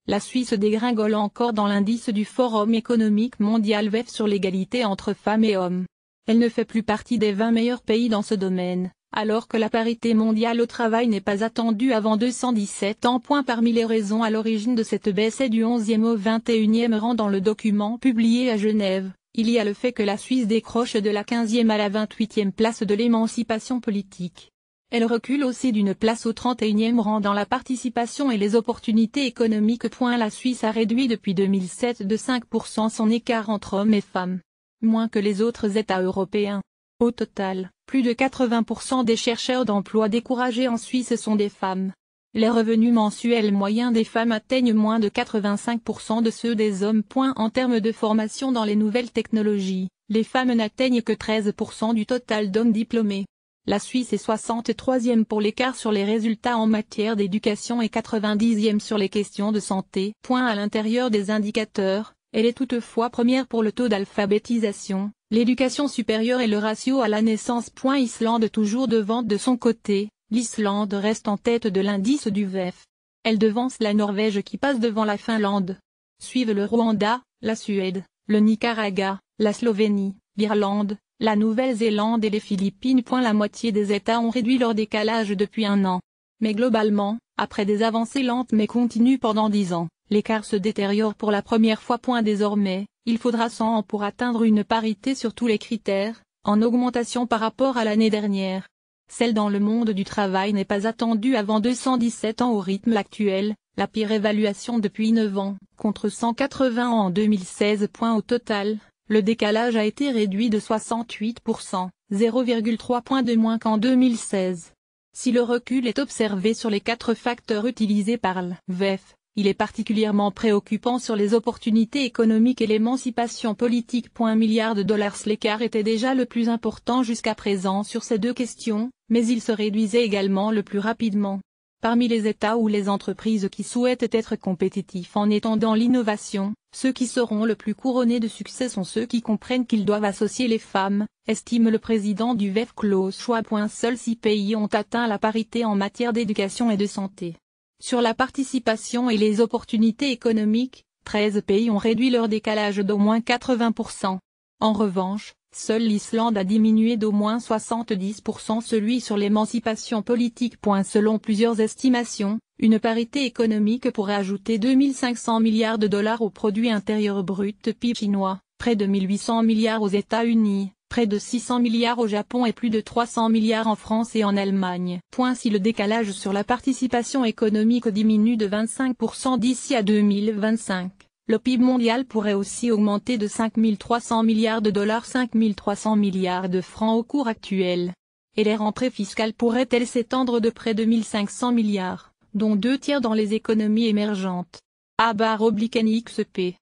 La Suisse dégringole encore dans l'indice du Forum économique mondial VEF sur l'égalité entre femmes et hommes. Elle ne fait plus partie des 20 meilleurs pays dans ce domaine, alors que la parité mondiale au travail n'est pas attendue avant 217 ans. Parmi les raisons à l'origine de cette baisse du 11e au 21e rang dans le document publié à Genève, il y a le fait que la Suisse décroche de la 15e à la 28e place de l'émancipation politique. Elle recule aussi d'une place au 31e rang dans la participation et les opportunités économiques. La Suisse a réduit depuis 2007 de 5% son écart entre hommes et femmes, moins que les autres États européens. Au total, plus de 80% des chercheurs d'emploi découragés en Suisse sont des femmes. Les revenus mensuels moyens des femmes atteignent moins de 85% de ceux des hommes. En termes de formation dans les nouvelles technologies, les femmes n'atteignent que 13% du total d'hommes diplômés. La Suisse est 63e pour l'écart sur les résultats en matière d'éducation et 90e sur les questions de santé. À l'intérieur des indicateurs, elle est toutefois première pour le taux d'alphabétisation, l'éducation supérieure et le ratio à la naissance. Islande toujours devant de son côté, l'Islande reste en tête de l'indice du VEF. Elle devance la Norvège qui passe devant la Finlande. Suivent le Rwanda, la Suède, le Nicaragua, la Slovénie, l'Irlande, la Nouvelle-Zélande et les Philippines. La moitié des États ont réduit leur décalage depuis un an. Mais globalement, après des avancées lentes mais continues pendant 10 ans, l'écart se détériore pour la première fois. Désormais, il faudra 100 ans pour atteindre une parité sur tous les critères, en augmentation par rapport à l'année dernière. Celle dans le monde du travail n'est pas attendue avant 217 ans au rythme actuel, la pire évaluation depuis 9 ans, contre 180 ans en 2016. Au total, le décalage a été réduit de 68%, 0,3 points de moins qu'en 2016. Si le recul est observé sur les 4 facteurs utilisés par le VEF, il est particulièrement préoccupant sur les opportunités économiques et l'émancipation politique. Milliards de dollars. L'écart était déjà le plus important jusqu'à présent sur ces deux questions, mais il se réduisait également le plus rapidement. Parmi les États ou les entreprises qui souhaitent être compétitifs en étendant l'innovation, ceux qui seront le plus couronnés de succès sont ceux qui comprennent qu'ils doivent associer les femmes, estime le président du VEF Klaus Schwab. Seuls 6 pays ont atteint la parité en matière d'éducation et de santé. Sur la participation et les opportunités économiques, 13 pays ont réduit leur décalage d'au moins 80%. En revanche, seule l'Islande a diminué d'au moins 70% celui sur l'émancipation politique. Selon plusieurs estimations, une parité économique pourrait ajouter 2500 milliards de dollars au produit intérieur brut PIB chinois, près de 1800 milliards aux États-Unis, près de 600 milliards au Japon et plus de 300 milliards en France et en Allemagne. Si le décalage sur la participation économique diminue de 25% d'ici à 2025, le PIB mondial pourrait aussi augmenter de 5300 milliards de dollars, 5300 milliards de francs au cours actuel. Et les rentrées fiscales pourraient-elles s'étendre de près de 1500 milliards, dont 2 tiers dans les économies émergentes. A/NXP